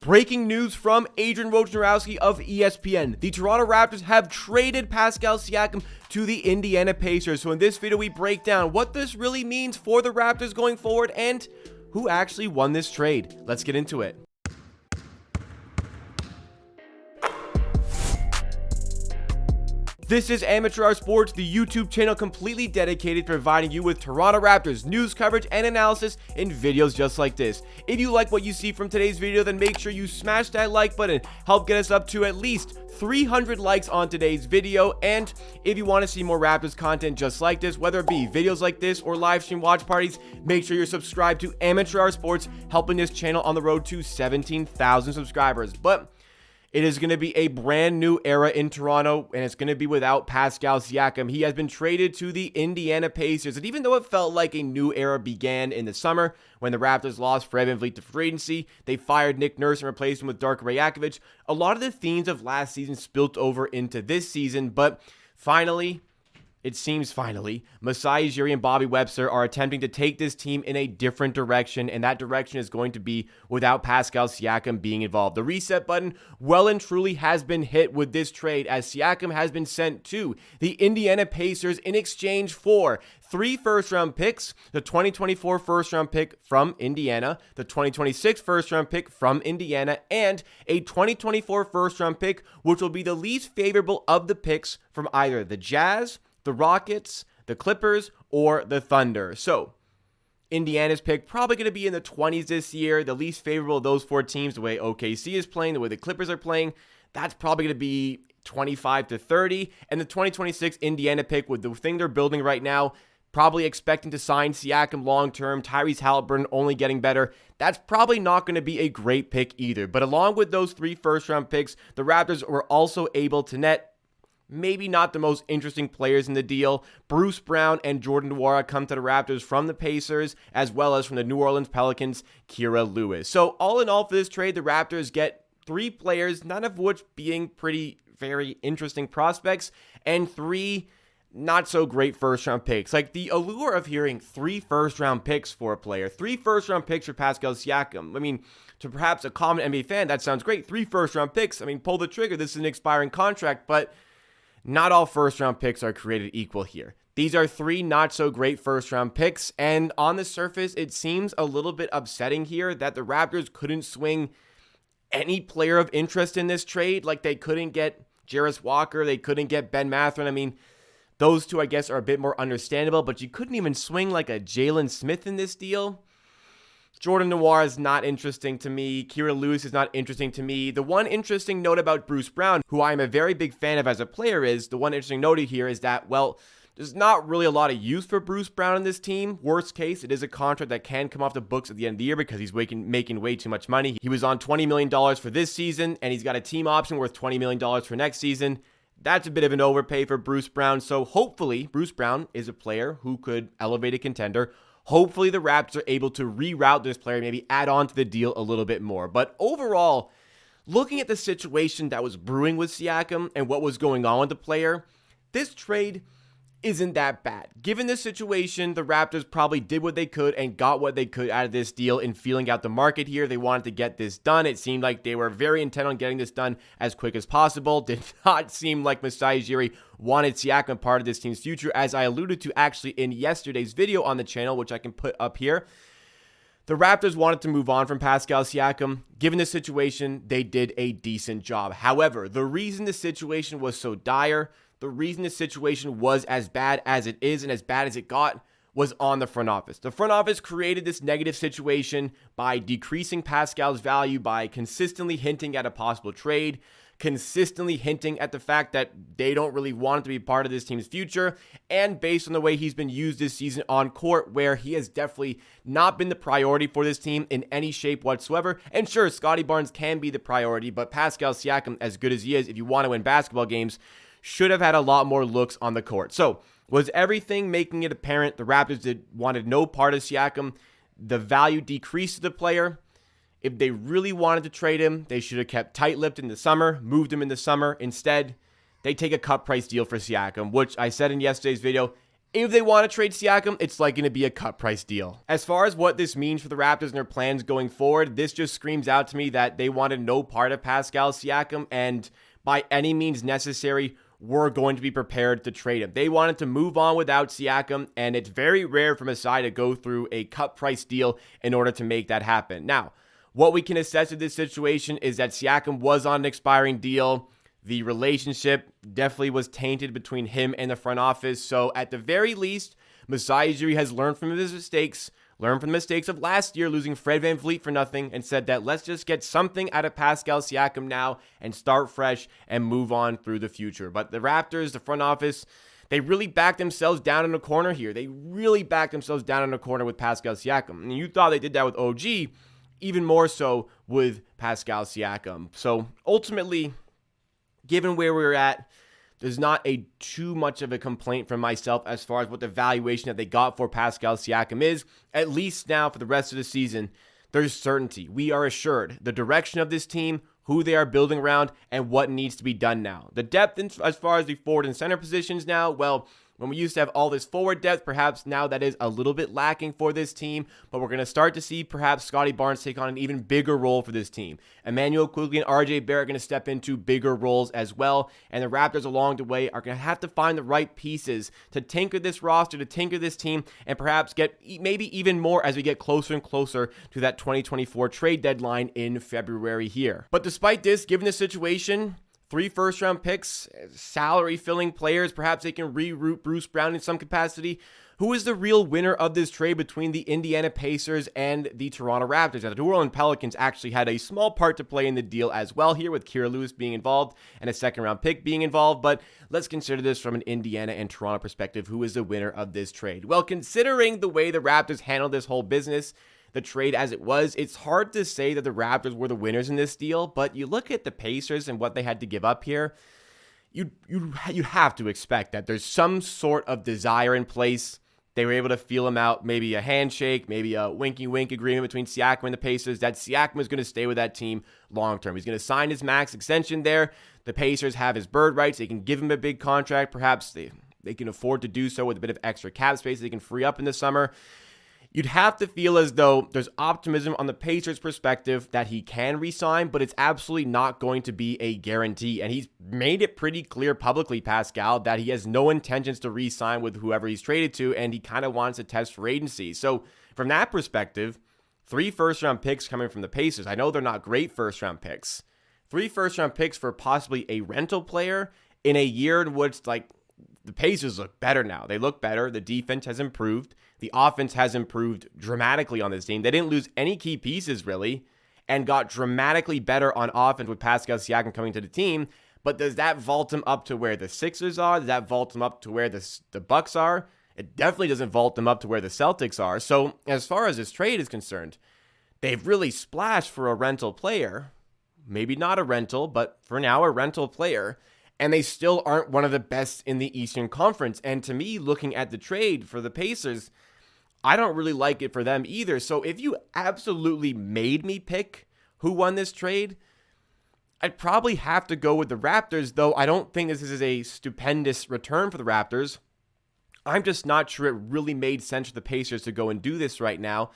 Breaking news from Adrian Wojnarowski of ESPN. The Toronto Raptors have traded Pascal Siakam to the Indiana Pacers. So in this video, we break down what this really means for the Raptors going forward and who actually won this trade. Let's get into it. This is Amateur Hour Sports, the YouTube channel completely dedicated to providing you with Toronto Raptors news coverage and analysis in videos just like this. If you like what you see from today's video, then make sure you smash that like button. Help get us up to at least 300 likes on today's video. And if you want to see more Raptors content just like this, whether it be videos like this or live stream watch parties, make sure you're subscribed to Amateur Hour Sports, helping this channel on the road to 17,000 subscribers. But it is going to be a brand new era in Toronto, and it's going to be without Pascal Siakam. He has been traded to the Indiana Pacers, and even though it felt like a new era began in the summer when the Raptors lost Fred VanVleet to free agency, they fired Nick Nurse and replaced him with Darko Rajakovic, a lot of the themes of last season spilt over into this season, but finally, Masai Ujiri and Bobby Webster are attempting to take this team in a different direction, and that direction is going to be without Pascal Siakam being involved. The reset button well and truly has been hit with this trade, as Siakam has been sent to the Indiana Pacers in exchange for 3 first-round picks, the 2024 first-round pick from Indiana, the 2026 first-round pick from Indiana, and a 2024 first-round pick, which will be the least favorable of the picks from either the Jazz, the Rockets, the Clippers, or the Thunder. So, Indiana's pick probably going to be in the 20s this year. The least favorable of those 4 teams, the way OKC is playing, the way the Clippers are playing, that's probably going to be 25 to 30. And the 2026 Indiana pick, with the thing they're building right now, probably expecting to sign Siakam long-term, Tyrese Haliburton only getting better, that's probably not going to be a great pick either. But along with those 3 first-round picks, the Raptors were also able to net maybe not the most interesting players in the deal. Bruce Brown and Jordan Nwora come to the Raptors from the Pacers, as well as from the New Orleans Pelicans, Kira Lewis. So all in all for this trade, the Raptors get 3 players, none of which being very interesting prospects, and 3 not so great first-round picks. Like, the allure of hearing 3 first-round picks for a player, 3 first-round picks for Pascal Siakam. I mean, to perhaps a common NBA fan, that sounds great. 3 first-round picks. I mean, pull the trigger. This is an expiring contract, but not all first-round picks are created equal here. These are 3 not-so-great first-round picks, and on the surface, it seems a little bit upsetting here that the Raptors couldn't swing any player of interest in this trade. Like, they couldn't get Jarris Walker, they couldn't get Ben Mathurin. I mean, those 2, I guess, are a bit more understandable, but you couldn't even swing like a Jalen Smith in this deal. Jordan Nwora is not interesting to me. Kira Lewis is not interesting to me. The one interesting note about Bruce Brown, who I am a very big fan of as a player, is the one interesting note here is that, well, there's not really a lot of use for Bruce Brown in this team. Worst case, it is a contract that can come off the books at the end of the year because he's making way too much money. He was on $20 million for this season, and he's got a team option worth $20 million for next season. That's a bit of an overpay for Bruce Brown. So hopefully, Bruce Brown is a player who could elevate a contender. Hopefully, the Raptors are able to reroute this player, maybe add on to the deal a little bit more. But overall, looking at the situation that was brewing with Siakam and what was going on with the player, this trade isn't that bad. Given the situation, the Raptors probably did what they could and got what they could out of this deal in feeling out the market here. They wanted to get this done. It seemed like they were very intent on getting this done as quick as possible. Did not seem like Masai Ujiri wanted Siakam part of this team's future, as I alluded to actually in yesterday's video on the channel, which I can put up here. The Raptors wanted to move on from Pascal Siakam. Given the situation, they did a decent job. However, the reason the situation was so dire, the reason the situation was as bad as it is and as bad as it got, was on the front office. The front office created this negative situation by decreasing Pascal's value, by consistently hinting at a possible trade, consistently hinting at the fact that they don't really want him to be part of this team's future, and based on the way he's been used this season on court, where he has definitely not been the priority for this team in any shape whatsoever. And sure, Scottie Barnes can be the priority, but Pascal Siakam, as good as he is, if you want to win basketball games, should have had a lot more looks on the court. So, was everything making it apparent the Raptors wanted no part of Siakam? The value decreased to the player. If they really wanted to trade him, they should have kept tight-lipped in the summer, moved him in the summer. Instead, they take a cut price deal for Siakam, which I said in yesterday's video, If they want to trade Siakam, it's likely to be a cut price deal. As far as what this means for the Raptors and their plans going forward, this just screams out to me that they wanted no part of Pascal Siakam, and by any means necessary, were going to be prepared to trade him. They wanted to move on without Siakam, and it's very rare for Masai to go through a cut price deal in order to make that happen. Now, what we can assess of this situation is that Siakam was on an expiring deal. The relationship definitely was tainted between him and the front office. So at the very least, Masai Ujiri has learned from his mistakes, learned from the mistakes of last year, losing Fred VanVleet for nothing, and said that let's just get something out of Pascal Siakam now and start fresh and move on through the future. But the Raptors, the front office, they really backed themselves down in a corner here. They really backed themselves down in a corner with Pascal Siakam. And you thought they did that with OG, even more so with Pascal Siakam. So ultimately, given where we're at, there's not too much of a complaint from myself as far as what the valuation that they got for Pascal Siakam is. At least now for the rest of the season, there's certainty. We are assured the direction of this team, who they are building around, and what needs to be done now. The depth as far as the forward and center positions now, well, when we used to have all this forward depth, perhaps now that is a little bit lacking for this team, but we're going to start to see perhaps Scotty Barnes take on an even bigger role for this team. Emmanuel Quigley and RJ Barrett are going to step into bigger roles as well, and the Raptors along the way are going to have to find the right pieces to tinker this roster, to tinker this team, and perhaps get maybe even more as we get closer and closer to that 2024 trade deadline in February here. But despite this, given the situation, 3 first-round picks, salary-filling players, perhaps they can reroute Bruce Brown in some capacity. Who is the real winner of this trade between the Indiana Pacers and the Toronto Raptors? Now, the New Orleans Pelicans actually had a small part to play in the deal as well here, with Kira Lewis being involved and a second-round pick being involved, but let's consider this from an Indiana and Toronto perspective. Who is the winner of this trade? Well, considering the way the Raptors handled this whole business, the trade as it was, it's hard to say that the Raptors were the winners in this deal, but you look at the Pacers and what they had to give up here, you have to expect that there's some sort of desire in place. They were able to feel him out, maybe a handshake, maybe a winky-wink agreement between Siakam and the Pacers, that Siakam is going to stay with that team long-term. He's going to sign his max extension there. The Pacers have his bird rights. They can give him a big contract. Perhaps they can afford to do so with a bit of extra cap space they can free up in the summer. You'd have to feel as though there's optimism on the Pacers' perspective that he can re-sign, but it's absolutely not going to be a guarantee. And he's made it pretty clear publicly, Pascal, that he has no intentions to re-sign with whoever he's traded to, and he kind of wants to test for agency. So from that perspective, 3 first-round picks coming from the Pacers. I know they're not great first-round picks. 3 first-round picks for possibly a rental player in a year in which, like, the Pacers look better now. They look better. The defense has improved. The offense has improved dramatically on this team. They didn't lose any key pieces, really, and got dramatically better on offense with Pascal Siakam coming to the team. But does that vault them up to where the Sixers are? Does that vault them up to where the Bucks are? It definitely doesn't vault them up to where the Celtics are. So as far as this trade is concerned, they've really splashed for a rental player. Maybe not a rental, but for now, a rental player. And they still aren't one of the best in the Eastern Conference. And to me, looking at the trade for the Pacers, I don't really like it for them either. So if you absolutely made me pick who won this trade, I'd probably have to go with the Raptors, though I don't think this is a stupendous return for the Raptors. I'm just not sure it really made sense for the Pacers to go and do this right now.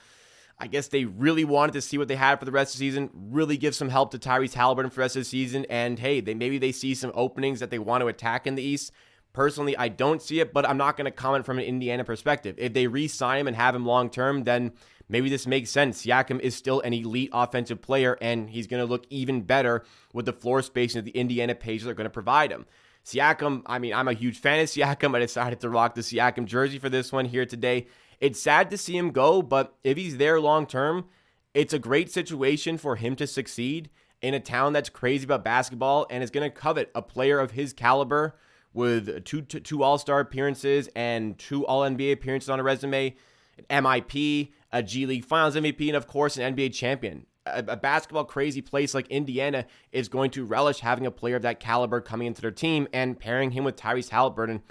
I guess they really wanted to see what they had for the rest of the season, really give some help to Tyrese Halliburton for the rest of the season, and hey, maybe they see some openings that they want to attack in the East. Personally, I don't see it, but I'm not going to comment from an Indiana perspective. If they re-sign him and have him long-term, then maybe this makes sense. Siakam is still an elite offensive player, and he's going to look even better with the floor spacing that the Indiana Pacers are going to provide him. Siakam, I mean, I'm a huge fan of Siakam. I decided to rock the Siakam jersey for this one here today. It's sad to see him go, but if he's there long-term, it's a great situation for him to succeed in a town that's crazy about basketball and is going to covet a player of his caliber with two All-Star appearances and 2 All-NBA appearances on a resume, an MIP, a G League Finals MVP, and of course an NBA champion. A basketball crazy place like Indiana is going to relish having a player of that caliber coming into their team, and pairing him with Tyrese Halliburton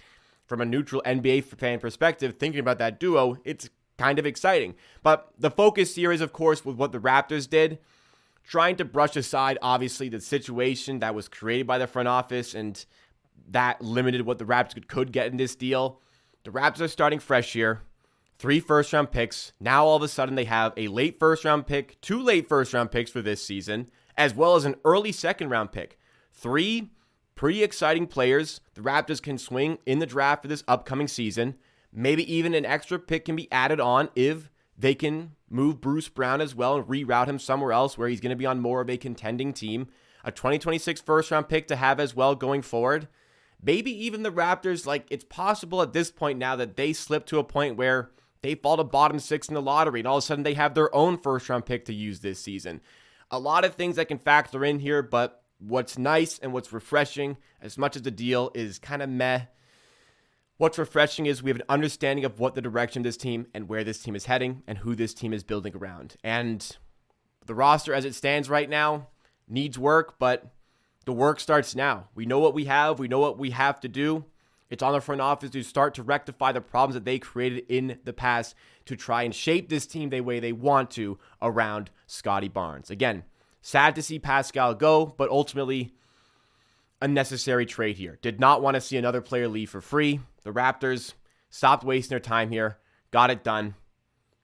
from a neutral NBA fan perspective, thinking about that duo, it's kind of exciting. But the focus here is, of course, with what the Raptors did, trying to brush aside, obviously, the situation that was created by the front office and that limited what the Raptors could get in this deal. The Raptors are starting fresh here. 3 first-round picks. Now all of a sudden they have a late first-round pick, 2 late first-round picks for this season, as well as an early second-round pick. 3 pretty exciting players the Raptors can swing in the draft for this upcoming season. Maybe even an extra pick can be added on if they can move Bruce Brown as well and reroute him somewhere else where he's going to be on more of a contending team. A 2026 first-round pick to have as well going forward. Maybe even the Raptors, it's possible at this point now that they slip to a point where they fall to bottom 6 in the lottery and all of a sudden they have their own first-round pick to use this season. A lot of things that can factor in here, but what's nice and what's refreshing, as much as the deal is kind of meh, what's refreshing is we have an understanding of what the direction of this team and where this team is heading and who this team is building around. And the roster as it stands right now needs work, but the work starts now. We know what we have. We know what we have to do. It's on the front office to start to rectify the problems that they created in the past to try and shape this team the way they want to around Scotty Barnes. Again, sad to see Pascal go, but ultimately a necessary trade here. Did not want to see another player leave for free. The Raptors stopped wasting their time here. Got it done.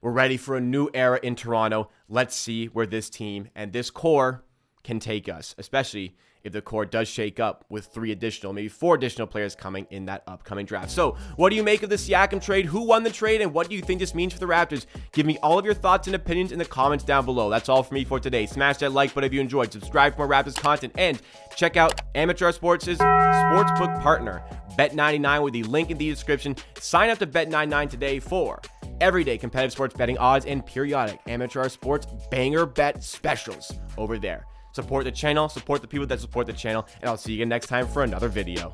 We're ready for a new era in Toronto. Let's see where this team and this core can take us, especially if the core does shake up with 3 additional, maybe 4 additional players coming in that upcoming draft. So what do you make of the Siakam trade? Who won the trade? And what do you think this means for the Raptors? Give me all of your thoughts and opinions in the comments down below. That's all for me for today. Smash that like button if you enjoyed. Subscribe for more Raptors content. And check out Amateur Sports' sportsbook partner, Bet99, with the link in the description. Sign up to Bet99 today for everyday competitive sports betting odds and periodic Amateur Sports banger bet specials over there. Support the channel, support the people that support the channel, and I'll see you again next time for another video.